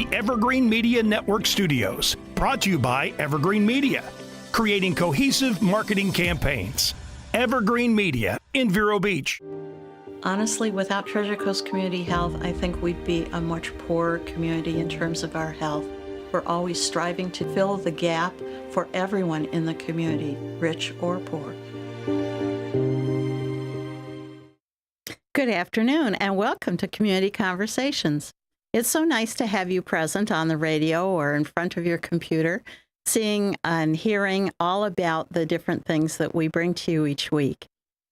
the Evergreen Media Network studios, brought to you by Evergreen Media, creating cohesive marketing campaigns. Evergreen Media in Vero Beach. Honestly, without Treasure Coast Community Health, I think we'd be a much poorer community in terms of our health. We're always striving to fill the gap for everyone in the community, rich or poor. Good afternoon and welcome to Community Conversations. It's so nice to have you present on the radio or in front of your computer, seeing and hearing all about the different things that we bring to you each week.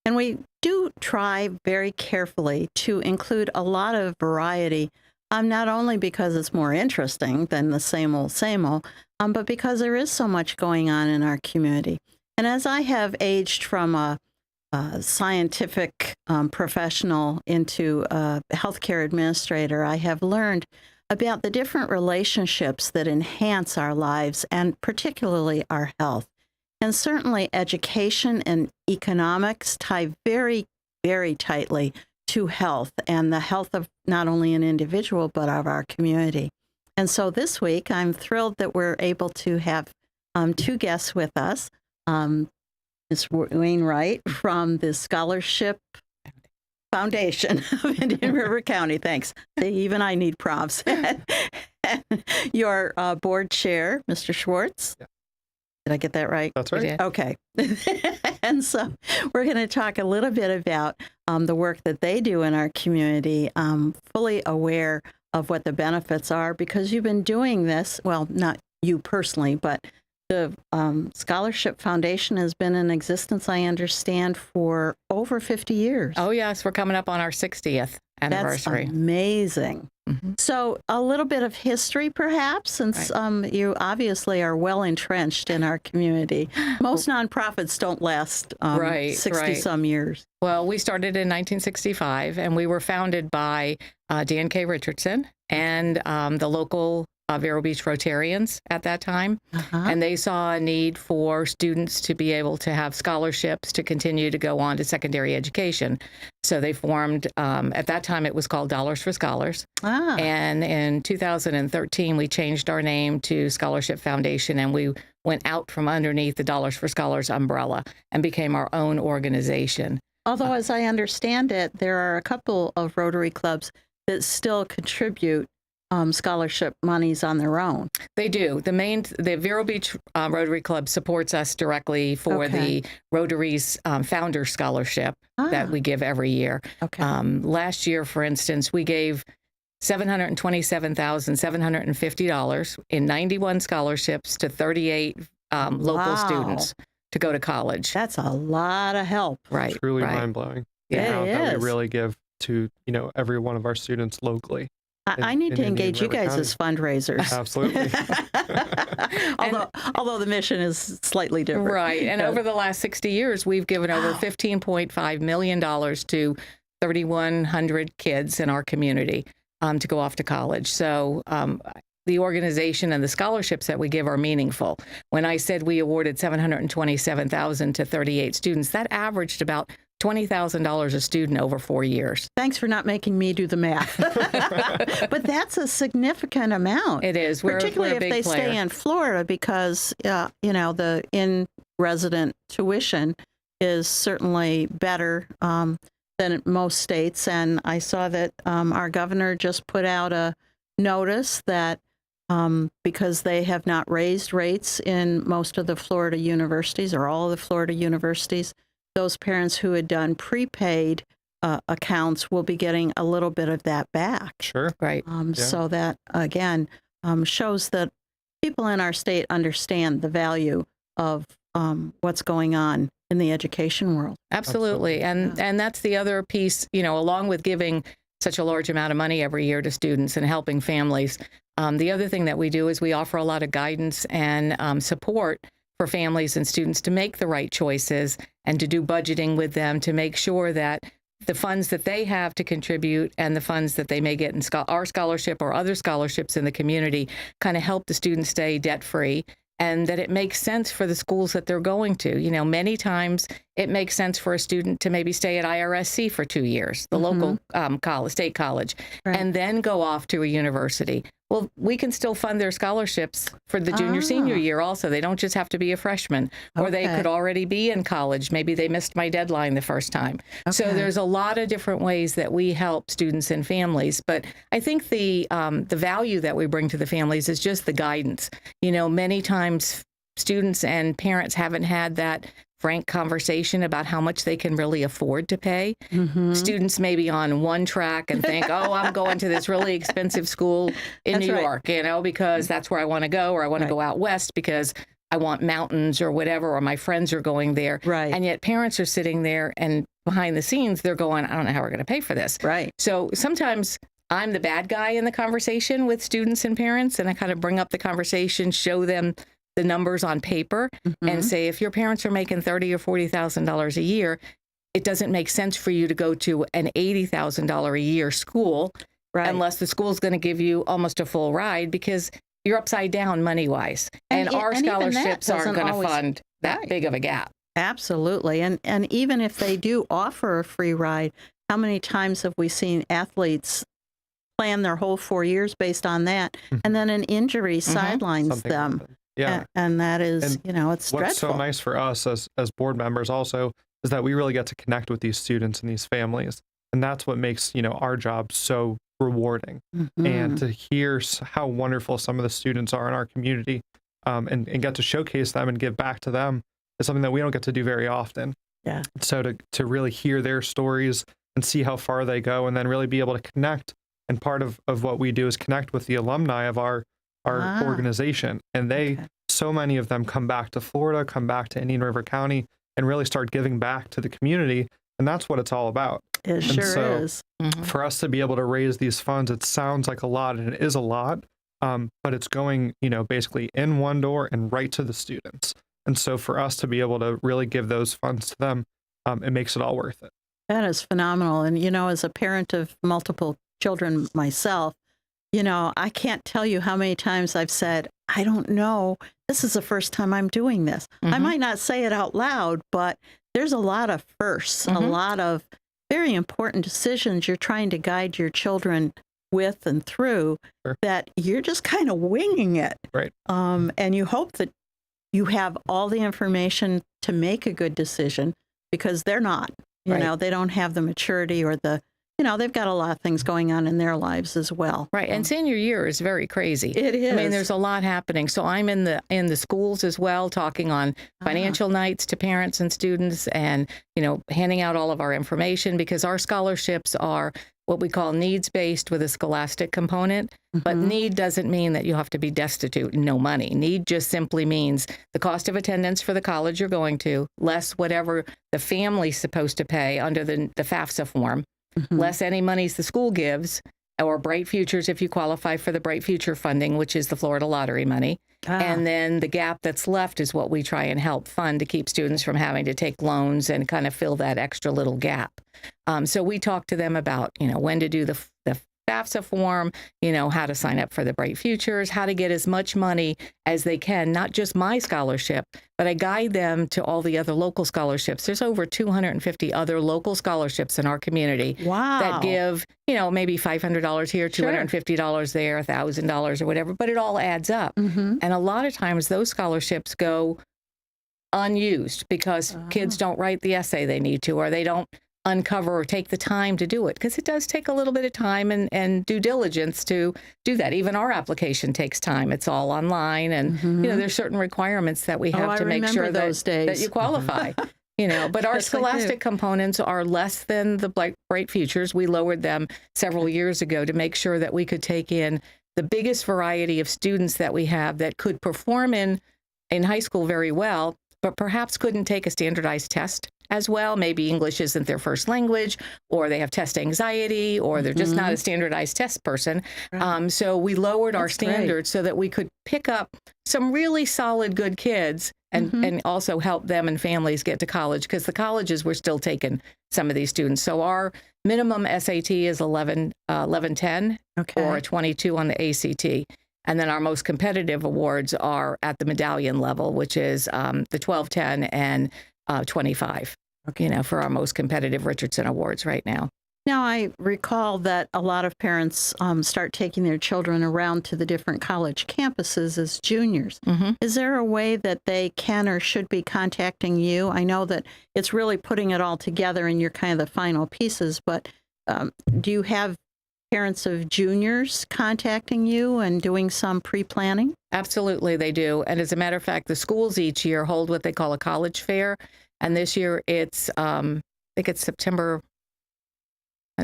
And we do try very carefully to include a lot of variety, not only because it's more interesting than the same old, but because there is so much going on in our community. And as I have aged from a scientific professional into a healthcare administrator, I have learned about the different relationships that enhance our lives and particularly our health. And certainly education and economics tie very, very tightly to health and the health of not only an individual, but of our community. And so this week, I'm thrilled that we're able to have two guests with us. Ms. Wainright from the Scholarship Foundation of Indian River County. Thanks. Even I need props. And your board chair, Mr. Schwartz. Yeah. Did I get that right? That's right. Okay. And so we're going to talk a little bit about the work that they do in our community, fully aware of what the benefits are, because you've been doing this, well, not you personally, but the Scholarship Foundation has been in existence, I understand, for over 50 years. Oh, yes. We're coming up on our 60th anniversary. That's amazing. Mm-hmm. So a little bit of history, perhaps, since you obviously are well entrenched in our community. Most nonprofits don't last 60-some years. Well, we started in 1965, and we were founded by Dan K. Richardson and the local Vero Beach Rotarians at that time, and they saw a need for students to be able to have scholarships to continue to go on to secondary education. So they formed, at that time it was called Dollars for Scholars, and in 2013 we changed our name to Scholarship Foundation, and we went out from underneath the Dollars for Scholars umbrella and became our own organization. Although, as I understand it, there are a couple of Rotary clubs that still contribute scholarship monies on their own. They do. The Vero Beach Rotary Club supports us directly for the Rotary's Founder Scholarship that we give every year. Last year, for instance, we gave $727,750 in 91 scholarships to 38 local students to go to college. That's a lot of help. Right. Truly mind-blowing. Yeah, it is. That we really give to, every one of our students locally. I need to engage you guys as fundraisers. Absolutely. although the mission is slightly different. Right. And over the last 60 years, we've given over $15.5 million to 3,100 kids in our community to go off to college. So the organization and the scholarships that we give are meaningful. When I said we awarded $727,000 to 38 students, that averaged about $20,000 a student over 4 years. Thanks for not making me do the math. But that's a significant amount. It is. Particularly we're a big if they player. stay in Florida, because, the in-resident tuition is certainly better than most states. And I saw that our governor just put out a notice that because they have not raised rates in most of the Florida universities or all of the Florida universities, those parents who had done prepaid accounts will be getting a little bit of that back. Sure. Right. So that, again, shows that people in our state understand the value of what's going on in the education world. Absolutely. And that's the other piece, along with giving such a large amount of money every year to students and helping families. The other thing that we do is we offer a lot of guidance and support for families and students to make the right choices and to do budgeting with them to make sure that the funds that they have to contribute and the funds that they may get in our scholarship or other scholarships in the community kind of help the students stay debt-free, and that it makes sense for the schools that they're going to. Many times it makes sense for a student to maybe stay at IRSC for 2 years, the local state college, and then go off to a university. well, we can still fund their scholarships for the junior, senior year also. They don't just have to be a freshman, or they could already be in college. Maybe they missed my deadline the first time. So there's a lot of different ways that we help students and families. But I think the value that we bring to the families is just the guidance. You know, many times students and parents haven't had that frank conversation about how much they can really afford to pay. Students may be on one track and think, oh, I'm going to this really expensive school in New York, you know, because that's where I want to go, or I want to go out west because I want mountains or whatever, or my friends are going there. And yet parents are sitting there and behind the scenes, they're going, I don't know how we're going to pay for this. So sometimes I'm the bad guy in the conversation with students and parents, and I kind of bring up the conversation, show them the numbers on paper, and say, if your parents are making $30,000 or $40,000 a year, it doesn't make sense for you to go to an $80,000 a year school unless the school's going to give you almost a full ride, because you're upside down money-wise. And our scholarships aren't going to fund that big of a gap. Absolutely. And even if they do offer a free ride, how many times have we seen athletes plan their whole 4 years based on that, and then an injury sidelines them? And that is, you know, it's what's dreadful. so nice for us as board members also is that we really get to connect with these students and these families. And that's what makes, you know, our job so rewarding. And to hear how wonderful some of the students are in our community, and get to showcase them and give back to them is something that we don't get to do very often. So to really hear their stories and see how far they go, and then really be able to connect. And part of what we do is connect with the alumni of our organization. And so many of them come back to Florida, come back to Indian River County, and really start giving back to the community. And that's what it's all about. It sure is. For us to be able to raise these funds, it sounds like a lot, and it is a lot, but it's going, you know, basically in one door and right to the students. And so for us to be able to really give those funds to them, it makes it all worth it. That is phenomenal. And, you know, as a parent of multiple children myself, you know, I can't tell you how many times I've said, I don't know, this is the first time I'm doing this. I might not say it out loud, but there's a lot of firsts, a lot of very important decisions you're trying to guide your children with and through that you're just kind of winging it. And you hope that you have all the information to make a good decision, because they're not, you know, they don't have the maturity or the, you know, they've got a lot of things going on in their lives as well. And senior year is very crazy. It is. I mean, there's a lot happening. So I'm in the schools as well, talking on financial nights to parents and students, and, you know, handing out all of our information, because our scholarships are what we call needs-based with a scholastic component. But need doesn't mean that you have to be destitute and no money. Need just simply means the cost of attendance for the college you're going to, less whatever the family's supposed to pay under the FAFSA form, less any monies the school gives, or Bright Futures if you qualify for the Bright Future funding, which is the Florida lottery money. And then the gap that's left is what we try and help fund to keep students from having to take loans and kind of fill that extra little gap. So we talk to them about, you know, when to do the FAFSA form, you know, how to sign up for the Bright Futures, how to get as much money as they can, not just my scholarship, but I guide them to all the other local scholarships. There's over 250 other local scholarships in our community that give, you know, maybe $500 here, $250 there, $1,000 or whatever, but it all adds up. And a lot of times those scholarships go unused because kids don't write the essay they need to, or they don't uncover or take the time to do it, because it does take a little bit of time and due diligence to do that. Even our application takes time. It's all online, and you know, there's certain requirements that we have to make sure that you qualify. You know, but our scholastic components are less than the Bright Futures. We lowered them several years ago to make sure that we could take in the biggest variety of students that we have that could perform in high school very well, but perhaps couldn't take a standardized test as well. Maybe English isn't their first language, or they have test anxiety, or they're just not a standardized test person. So we lowered our standards so that we could pick up some really solid, good kids and also help them and families get to college, because the colleges were still taking some of these students. So our minimum SAT is 1110 or a 22 on the ACT. And then our most competitive awards are at the medallion level, which is the 1210 and 25, you know, for our most competitive Richardson Awards right now. Now, I recall that a lot of parents start taking their children around to the different college campuses as juniors. Is there a way that they can or should be contacting you? I know that it's really putting it all together and you're kind of the final pieces, but do you have parents of juniors contacting you and doing some pre-planning? Absolutely, they do. And as a matter of fact, the schools each year hold what they call a college fair. And this year it's, I think it's September.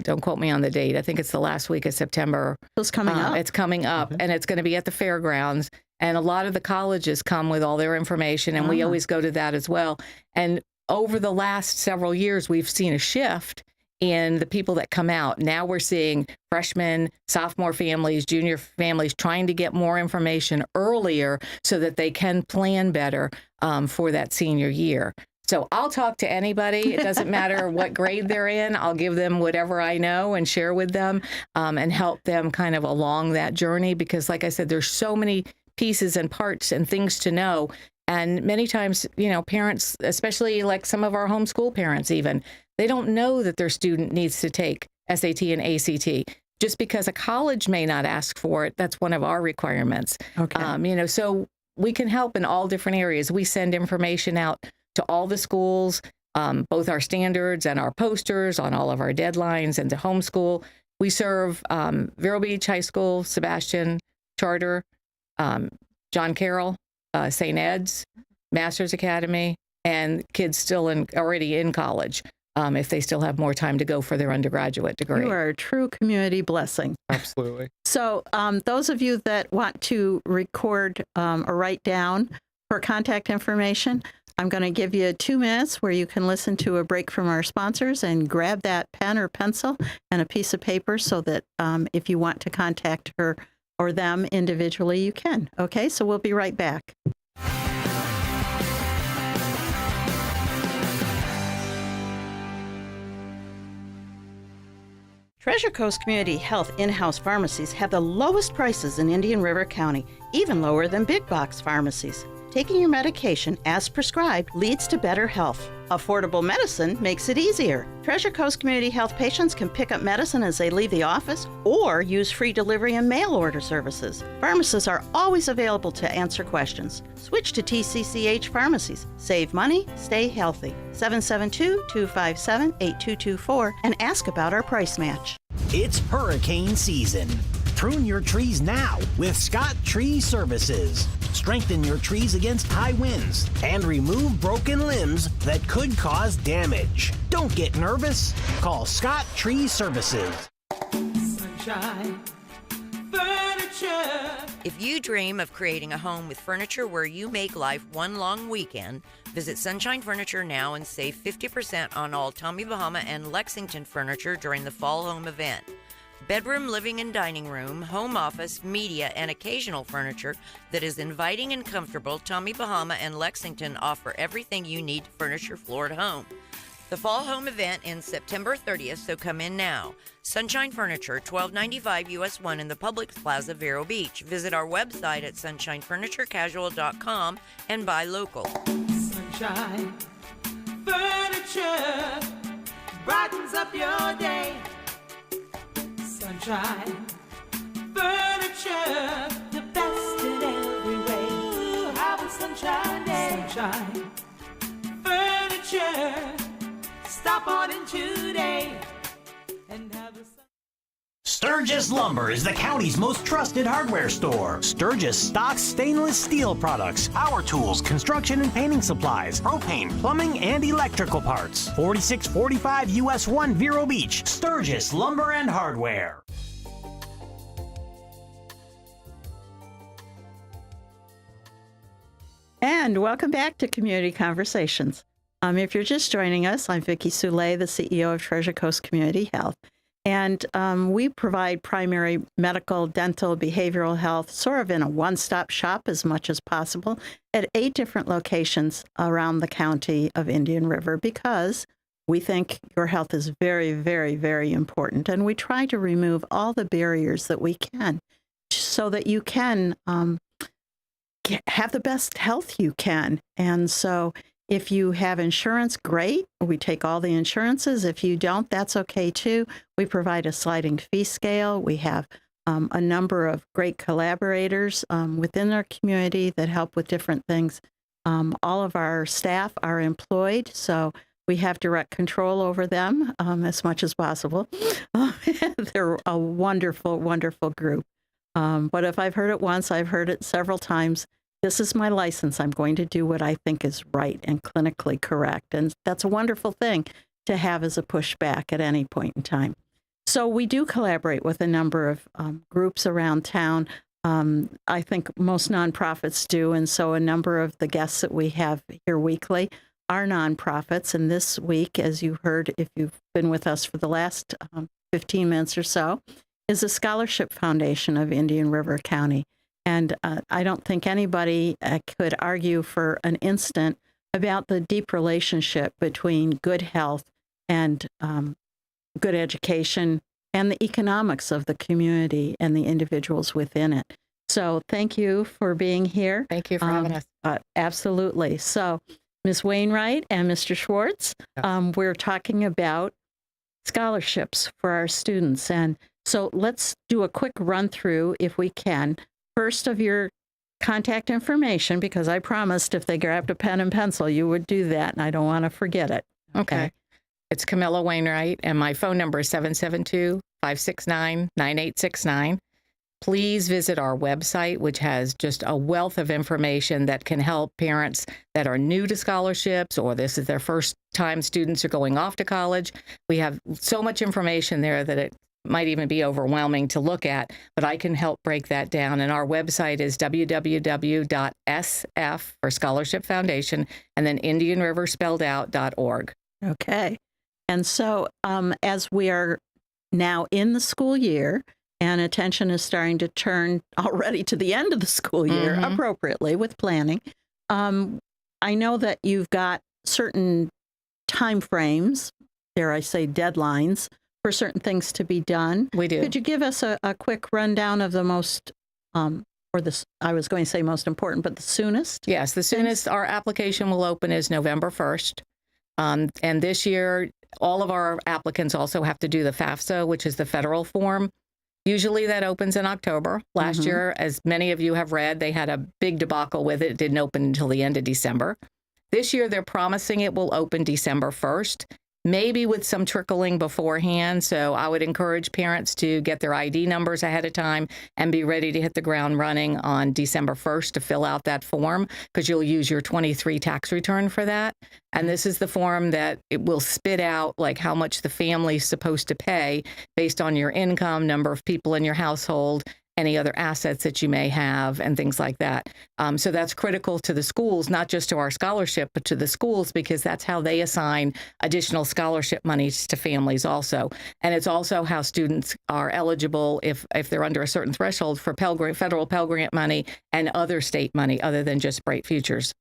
Don't quote me on the date. I think it's the last week of September. It's coming up. It's coming up, and it's going to be at the fairgrounds. And a lot of the colleges come with all their information, and we always go to that as well. And over the last several years, we've seen a shift in the people that come out. Now we're seeing freshmen, sophomore families, junior families trying to get more information earlier so that they can plan better for that senior year. So I'll talk to anybody. It doesn't matter what grade they're in. I'll give them whatever I know and share with them and help them kind of along that journey. Because like I said, there's so many pieces and parts and things to know. And many times, parents, especially like some of our homeschool parents even, they don't know that their student needs to take SAT and ACT. Just because a college may not ask for it, that's one of our requirements. Okay. So we can help in all different areas. We send information out to all the schools, both our standards and our posters on all of our deadlines, and to homeschool. We serve Vero Beach High School, Sebastian, Charter, John Carroll, St. Ed's, Masters Academy, and kids still already in college if they still have more time to go for their undergraduate degree. You are a true community blessing. Absolutely. So those of you that want to record or write down for contact information, I'm going to give you 2 minutes where you can listen to a break from our sponsors and grab that pen or pencil and a piece of paper so that if you want to contact her or them individually, you can. Okay, so we'll be right back. Treasure Coast Community Health in-house pharmacies have the lowest prices in Indian River County, even lower than big box pharmacies. Taking your medication as prescribed leads to better health. Affordable medicine makes it easier. Treasure Coast Community Health patients can pick up medicine as they leave the office or use free delivery and mail order services. Pharmacists are always available to answer questions. Switch to TCCH pharmacies. Save money, stay healthy. 772-257-8224 and ask about our price match. It's hurricane season. Prune your trees now with Scott Tree Services. Strengthen your trees against high winds and remove broken limbs that could cause damage. Don't get nervous. Call Scott Tree Services. Sunshine Furniture. If you dream of creating a home with furniture where you make life one long weekend, visit Sunshine Furniture now and save 50% on all Tommy Bahama and Lexington furniture during the Fall Home event. Bedroom, living, and dining room, home office, media, and occasional furniture that is inviting and comfortable, Tommy Bahama and Lexington offer everything you need to furnish your floor at home. The Fall Home event ends September 30th, so come in now. Sunshine Furniture, 1295 US 1 in the Publix Plaza, Vero Beach. Visit our website at sunshinefurniturecasual.com and buy local. Sunshine Furniture brightens up your day. Sunshine Furniture, the best in every way. Have a sunshine day. Sunshine Furniture, stop on in today and have a Sturgis Lumber is the county's most trusted hardware store. Sturgis stocks stainless steel products, power tools, construction and painting supplies, propane, plumbing, and electrical parts. 4645 US 1 Vero Beach, Sturgis Lumber and Hardware. And welcome back to Community Conversations. If you're just joining us, I'm Vicki Soule, the CEO of Treasure Coast Community Health. And we provide primary medical, dental, behavioral health, sort of in a one-stop shop as much as possible at 8 different locations around the county of Indian River because we think your health is very, very, very important. And we try to remove all the barriers that we can so that you can have the best health you can. And so If you have insurance, great. We take all the insurances. If you don't, that's okay too. We provide a sliding fee scale. We have a number of great collaborators within our community that help with different things. All of our staff are employed, so we have direct control over them as much as possible. They're a wonderful, wonderful group. But if I've heard it once, I've heard it several times. This is my license. I'm going to do what I think is right and clinically correct. And that's a wonderful thing to have as a pushback at any point in time. So we do collaborate with a number of groups around town. I think most nonprofits do. And so a number of the guests that we have here weekly are nonprofits. And this week, as you heard, if you've been with us for the last 15 minutes or so, is the Scholarship Foundation of Indian River County. And I don't think anybody could argue for an instant about the deep relationship between good health and good education and the economics of the community and the individuals within it. So thank you for being here. Thank you for having us. Absolutely. So Ms. Wainright and Mr. Schwartz, we're talking about scholarships for our students. And so let's do a quick run through, if we can, first of your contact information, because I promised if they grabbed a pen and pencil, you would do that, and I don't want to forget it. Okay. It's Camilla Wainright, and my phone number is 772-569-9869. Please visit our website, which has just a wealth of information that can help parents that are new to scholarships, or this is their first time students are going off to college. We have so much information there that it might even be overwhelming to look at, but I can help break that down. And our website is www.sf for Scholarship Foundation, and then Indian River spelled out.org. Okay. And so as we are now in the school year, and attention is starting to turn already to the end of the school year appropriately with planning, I know that you've got certain time frames, dare I say deadlines, for certain things to be done. We do. Could you give us a quick rundown of the most, I was going to say most important, but the soonest? Yes, the soonest our application will open is November 1st. And this year, all of our applicants also have to do the FAFSA, which is the federal form. Usually that opens in October. Last year, as many of you have read, they had a big debacle with it. It didn't open until the end of December. This year, they're promising it will open December 1st. Maybe with some trickling beforehand. So I would encourage parents to get their ID numbers ahead of time and be ready to hit the ground running on December 1st to fill out that form, because you'll use your 23 tax return for that. And this is the form that it will spit out like how much the family's supposed to pay based on your income, number of people in your household, any other assets that you may have, and things like that. So that's critical to the schools, not just to our scholarship, but to the schools, because that's how they assign additional scholarship monies to families also. And it's also how students are eligible if they're under a certain threshold for federal Pell Grant money and other state money other than just Bright Futures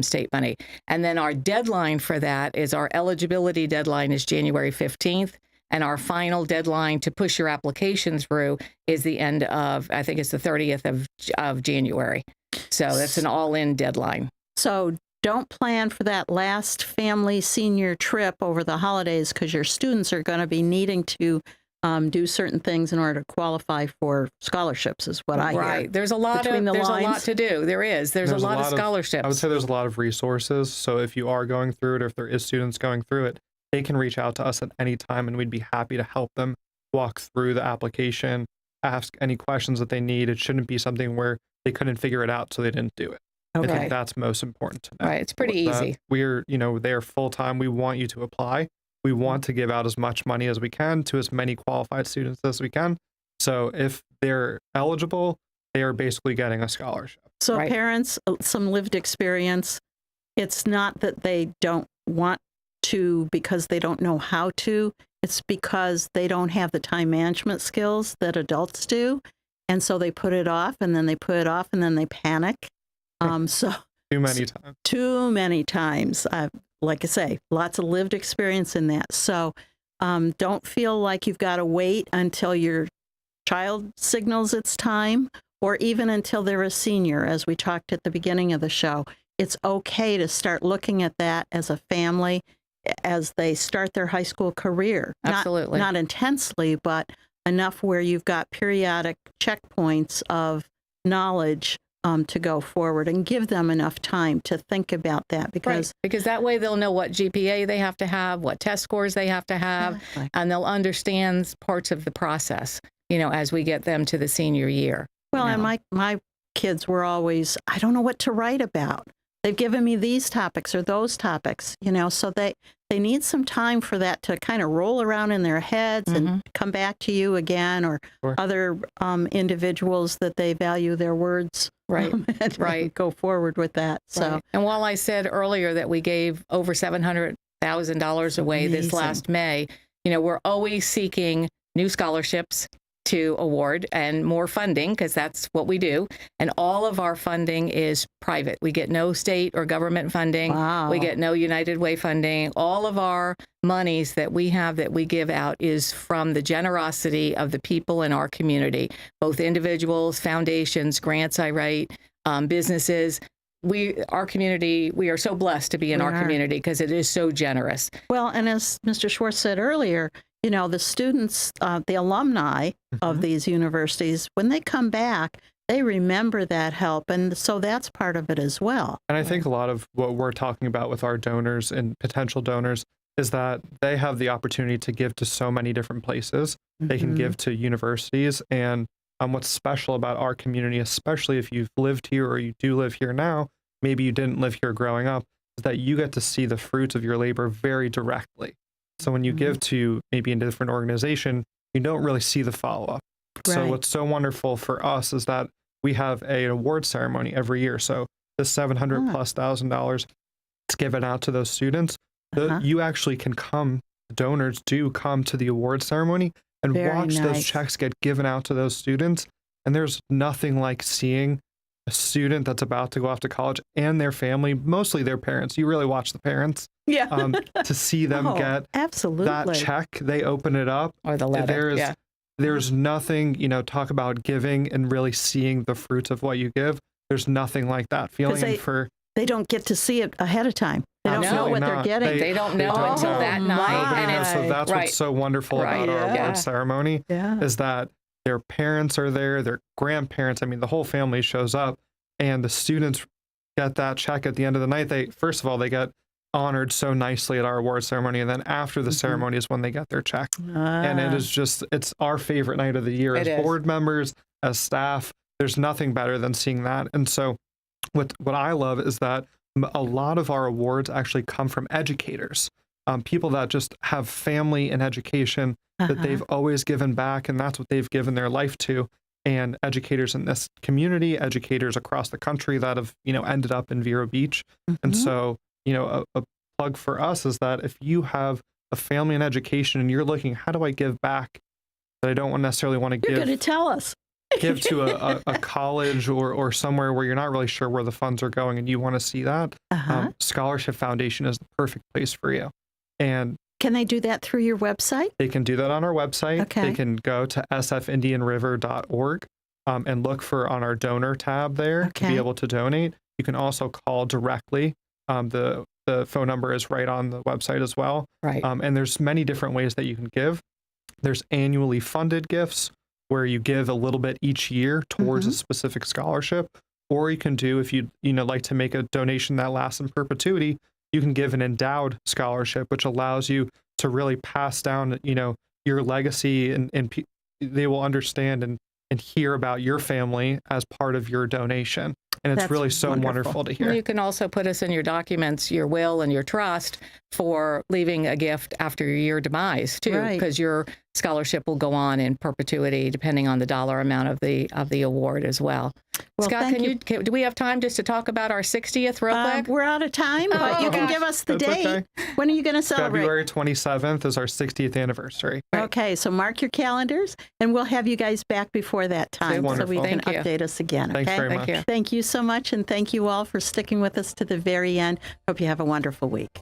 state money. And then our deadline for that is our eligibility deadline is January 15th. And our final deadline to push your application through is the end of, I think it's the 30th of January. So that's an all-in deadline. So don't plan for that last family senior trip over the holidays, because your students are going to be needing to do certain things in order to qualify for scholarships, is what I hear. Right. There's a lot to do. There's a lot of scholarships. I would say there's a lot of resources. So if you are going through it, or if there is students going through it, they can reach out to us at any time, and we'd be happy to help them walk through the application, ask any questions that they need. It shouldn't be something where they couldn't figure it out, so they didn't do it. Okay. I think that's most important to know. Right. It's pretty easy. We're, they're full-time. We want you to apply. We want to give out as much money as we can to as many qualified students as we can. So if they're eligible, they are basically getting a scholarship. So parents, some lived experience. It's not that they don't want to because they don't know how to. It's because they don't have the time management skills that adults do. And so they put it off, and then they put it off, and then they panic. So too many times. Too many times. Like I say, lots of lived experience in that. So don't feel like you've got to wait until your child signals it's time, or even until they're a senior, as we talked at the beginning of the show. it's okay to start looking at that as a family as they start their high school career. Absolutely. Not intensely, but enough where you've got periodic checkpoints of knowledge to go forward, and give them enough time to think about that, because that way they'll know what GPA they have to have, what test scores they have to have, Exactly. and they'll understand parts of the process, as we get them to the senior year. Well, and my kids were always, I don't know what to write about. They've given me these topics or those topics, so they need some time for that to kind of roll around in their heads and come back to you again, or other individuals that they value their words. Right, and go forward with that. So, right. And while I said earlier that we gave over $700,000 away this last May, we're always seeking new scholarships to award and more funding, because that's what we do. And all of our funding is private. We get no state or government funding. Wow. We get no United Way funding. All of our monies that we have that we give out is from the generosity of the people in our community, both individuals, foundations, grants I write, businesses. Our community, we are so blessed to be in our community because it is so generous. Well, and as Mr. Schwartz said earlier, the students, the alumni of these universities, when they come back, they remember that help. And so that's part of it as well. And I think a lot of what we're talking about with our donors and potential donors is that they have the opportunity to give to so many different places. They can give to universities. And what's special about our community, especially if you've lived here or you do live here now, maybe you didn't live here growing up, is that you get to see the fruits of your labor very directly. So when you give to maybe a different organization, you don't really see the follow-up. Right. So what's so wonderful for us is that we have an award ceremony every year. So the $700,000+ is given out to those students. You actually can come, donors do come to the award ceremony and watch those checks get given out to those students. And there's nothing like seeing a student that's about to go off to college and their family, mostly their parents. You really watch the parents. Yeah. To see them get that check, they open it up. Or the letter. There's nothing, talk about giving and really seeing the fruits of what you give. There's nothing like that feeling. They don't get to see it ahead of time. They don't know what they're getting. They don't know until that night. And so that's what's so wonderful about our award ceremony is that their parents are there, their grandparents, the whole family shows up, and the students get that check at the end of the night. First of all, they get honored so nicely at our award ceremony, and then after the ceremony is when they get their check. And it is it's our favorite night of the year as board members, as staff. There's nothing better than seeing that. And so what I love is that a lot of our awards actually come from educators, people that just have family and education that they've always given back, and that's what they've given their life to. And educators in this community, educators across the country that have, ended up in Vero Beach. And so, a plug for us is that if you have a family and education and you're looking, how do I give back that I don't necessarily want to give? You're going to tell us. Give to a college or somewhere where you're not really sure where the funds are going and you want to see that, Scholarship Foundation is the perfect place for you. And can they do that through your website? They can do that on our website. Okay. They can go to sfindianriver.org and look on our donor tab there to be able to donate. You can also call directly. The phone number is right on the website as well. Right. And there's many different ways that you can give. There's annually funded gifts where you give a little bit each year towards a specific scholarship. Or you can do, if you like to make a donation that lasts in perpetuity, you can give an endowed scholarship, which allows you to really pass down, your legacy, and they will understand and hear about your family as part of your donation. And it's really so wonderful to hear. You can also put us in your documents, your will and your trust for leaving a gift after your demise too, because your scholarship will go on in perpetuity depending on the dollar amount of the award as well. Scott, do we have time just to talk about our 60th real quick? We're out of time, but you can give us the date. Okay. When are you going to celebrate? February 27th is our 60th anniversary. Right. Okay, so mark your calendars, and we'll have you guys back before that time so we can update us again. Okay? Thanks very much. Thank you so much, and thank you all for sticking with us to the very end. Hope you have a wonderful week.